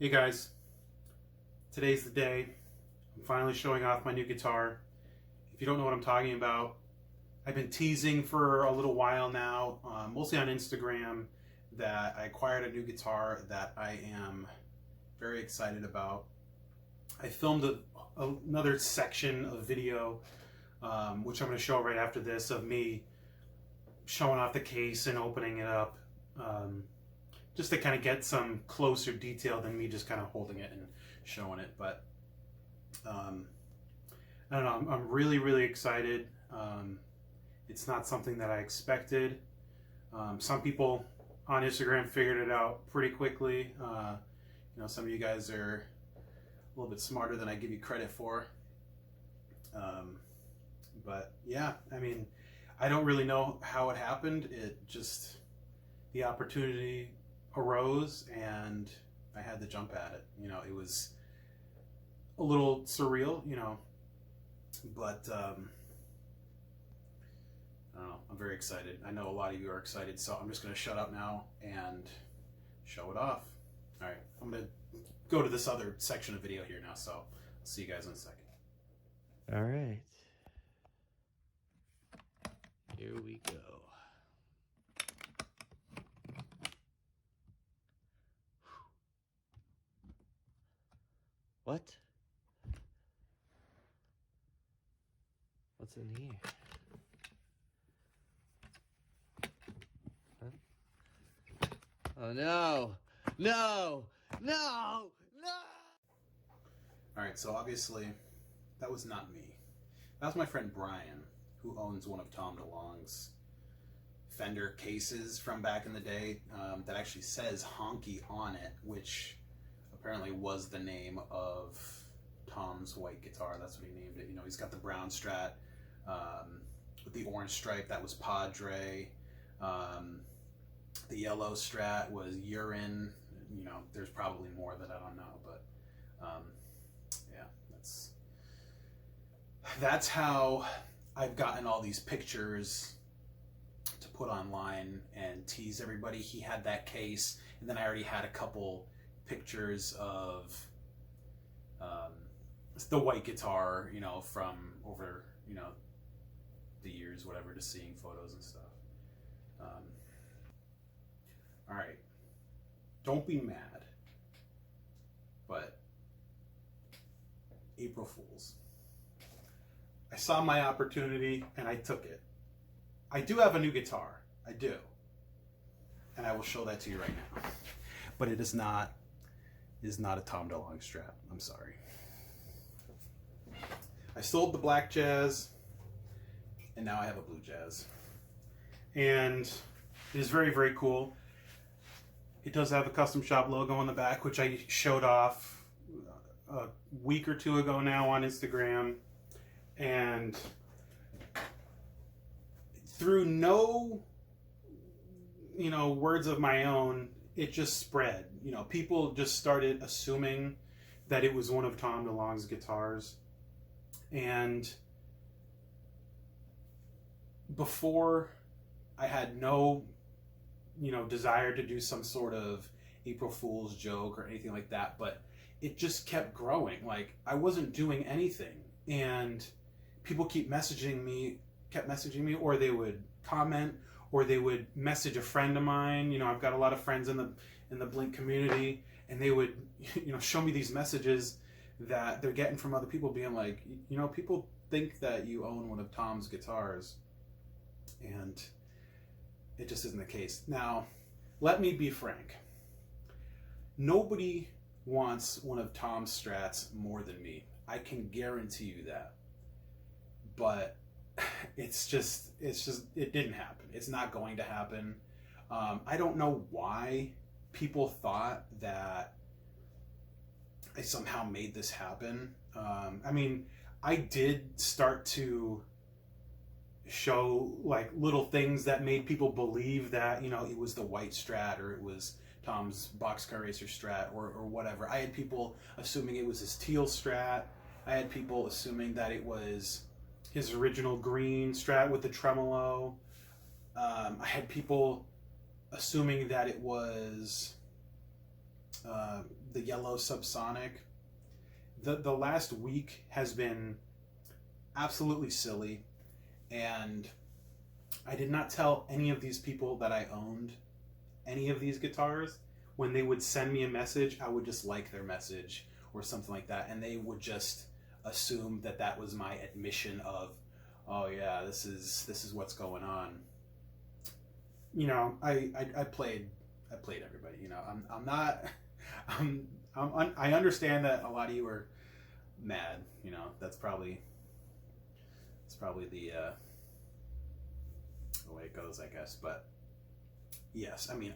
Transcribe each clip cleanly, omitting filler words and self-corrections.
Hey guys, today's the day. I'm finally showing off my new guitar. If you don't know what I'm talking about, I've been teasing for a little while now, mostly on Instagram, that I acquired a new guitar that I am very excited about. I filmed another section of video, which I'm going to show right after this, of me showing off the case and opening it up. Just to kind of get some closer detail than me just kind of holding it and showing it. But I don't know, I'm really, really excited. It's not something that I expected. Some people on Instagram figured it out pretty quickly. You know, some of you guys are a little bit smarter than I give you credit for. But yeah, I mean, I don't really know how it happened. It just, the opportunity arose and I had to jump at it. You know, it was a little surreal, you know, but I don't know, I'm very excited. I know a lot of you are excited, so I'm just going to shut up now and show it off. All right, I'm going to go to this other section of video here now, so I'll see you guys in a second. All right, here we go. What? What's in here? Huh? Oh no! No! No! No! Alright, so obviously that was not me. That was my friend Brian, who owns one of Tom DeLonge's Fender cases from back in the day, that actually says Honky on it, which apparently was the name of Tom's white guitar. That's what he named it. You know, he's got the brown Strat with the orange stripe. That was Padre. The yellow Strat was Urine. You know, there's probably more that I don't know, but yeah, that's how I've gotten all these pictures to put online and tease everybody. He had that case, and then I already had a couple pictures of the white guitar, you know, from over, you know, the years, whatever, just seeing photos and stuff. All right, don't be mad, but April Fools. I saw my opportunity and I took it. I do have a new guitar, I do, and I will show that to you right now. But it is not a Tom DeLonge Strat. I'm sorry. I sold the black Jazz, and now I have a blue Jazz. And it is very, very cool. It does have a custom shop logo on the back, which I showed off a week or two ago now on Instagram. And through no, you know, words of my own, it just spread. You know, people just started assuming that it was one of Tom DeLonge's guitars. And before, I had no, you know, desire to do some sort of April Fool's joke or anything like that, but it just kept growing. Like, I wasn't doing anything, and people kept messaging me, or they would comment, or they would message a friend of mine. You know, I've got a lot of friends in the Blink community, and they would, you know, show me these messages that they're getting from other people, being like, you know, people think that you own one of Tom's guitars, and it just isn't the case. Now, let me be frank. Nobody wants one of Tom's Strats more than me. I can guarantee you that. But it didn't happen. It's not going to happen. I don't know why people thought that I somehow made this happen. I mean, I did start to show like little things that made people believe that, you know, it was the white Strat, or it was Tom's Boxcar Racer Strat, or whatever. I had people assuming it was his teal Strat. I had people assuming that it was his original green Strat with the tremolo. I had people assuming that it was the yellow subsonic. The last week has been absolutely silly, and I did not tell any of these people that I owned any of these guitars. When they would send me a message, I would just like their message or something like that, and they would just assume that that was my admission of, oh yeah, this is what's going on. You know, I played everybody. You know, I'm not I understand that a lot of you are mad. You know, that's probably the way it goes, I guess. But yes, I mean,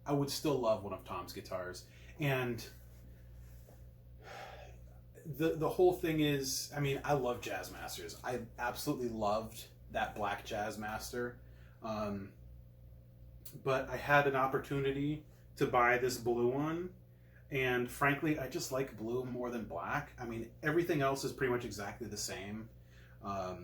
I would still love one of Tom's guitars. And the whole thing is, I mean, I love Jazzmasters. I absolutely loved that black Jazzmaster. But I had an opportunity to buy this blue one. And frankly, I just like blue more than black. I mean, everything else is pretty much exactly the same. I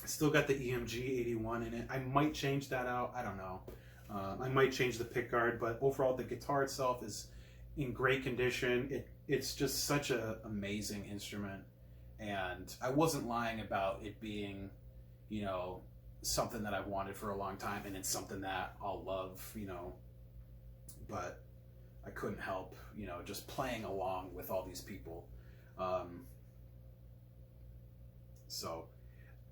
still got the EMG 81 in it. I might change that out. I don't know. I might change the pickguard, but overall the guitar itself is in great condition. It's just such an amazing instrument, and I wasn't lying about it being, you know, something that I've wanted for a long time, and it's something that I'll love, you know, but I couldn't help, you know, just playing along with all these people. So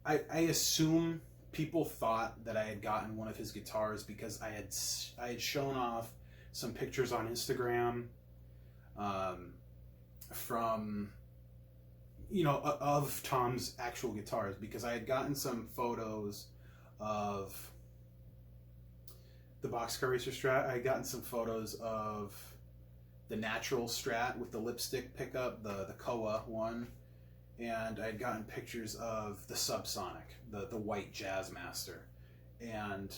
I assume people thought that I had gotten one of his guitars because I had shown off some pictures on Instagram from, you know, of Tom's actual guitars, because I had gotten some photos of the Boxcar Racer Strat. I had gotten some photos of the natural Strat with the lipstick pickup, the Koa one, and I had gotten pictures of the Subsonic, the white Jazzmaster, and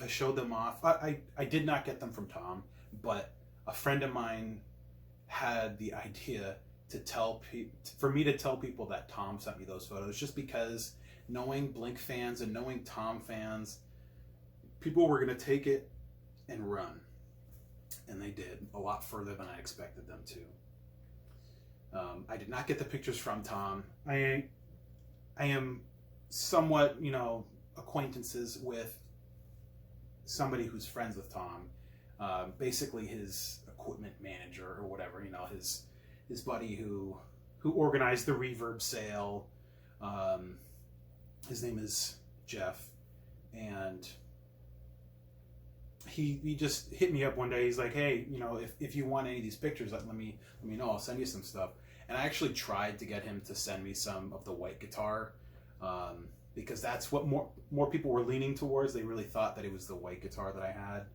I showed them off. I did not get them from Tom, but a friend of mine had the idea for me to tell people that Tom sent me those photos, just because knowing Blink fans and knowing Tom fans, people were going to take it and run. And they did, a lot further than I expected them to. I did not get the pictures from Tom. I am somewhat, you know, acquaintances with somebody who's friends with Tom. Basically his equipment manager or whatever, you know, his buddy who organized the reverb sale. His name is Jeff, and he just hit me up one day. He's like, hey, you know, if you want any of these pictures, let me know. I'll send you some stuff. And I actually tried to get him to send me some of the white guitar, because that's what more people were leaning towards. They really thought that it was the white guitar that I had.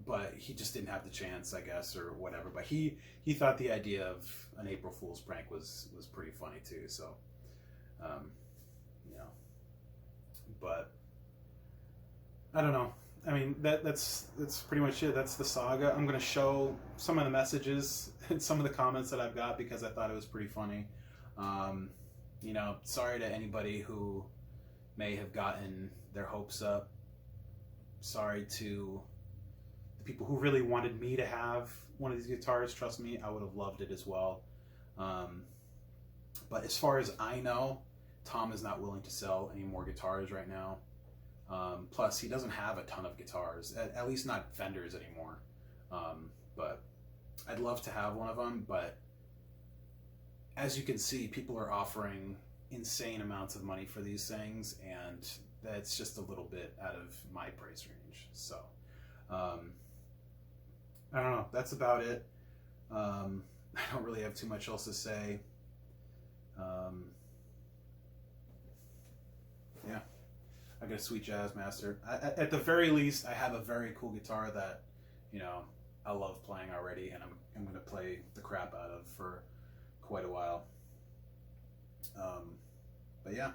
But he just didn't have the chance, I guess, or whatever. But he thought the idea of an April Fool's prank was pretty funny too. So, you know, but I don't know. I mean, that's pretty much it. That's the saga. I'm gonna show some of the messages and some of the comments that I've got, because I thought it was pretty funny. You know, sorry to anybody who may have gotten their hopes up. Sorry to the people who really wanted me to have one of these guitars. Trust me, I would have loved it as well. But as far as I know, Tom is not willing to sell any more guitars right now. Plus, he doesn't have a ton of guitars, at least not Fenders anymore. But I'd love to have one of them, but as you can see, people are offering insane amounts of money for these things, and that's just a little bit out of my price range. So, I don't know. That's about it. I don't really have too much else to say. Yeah. I got a sweet Jazzmaster. At the very least, I have a very cool guitar that, you know, I love playing already, and I'm going to play the crap out of for quite a while. But yeah,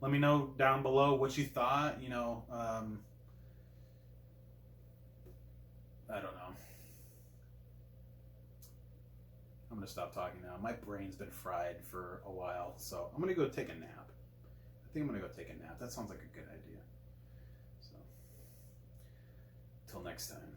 let me know down below what you thought. You know, I don't know. I'm going to stop talking now. My brain's been fried for a while, so I'm going to go take a nap. I think I'm going to go take a nap. That sounds like a good idea. So, next time.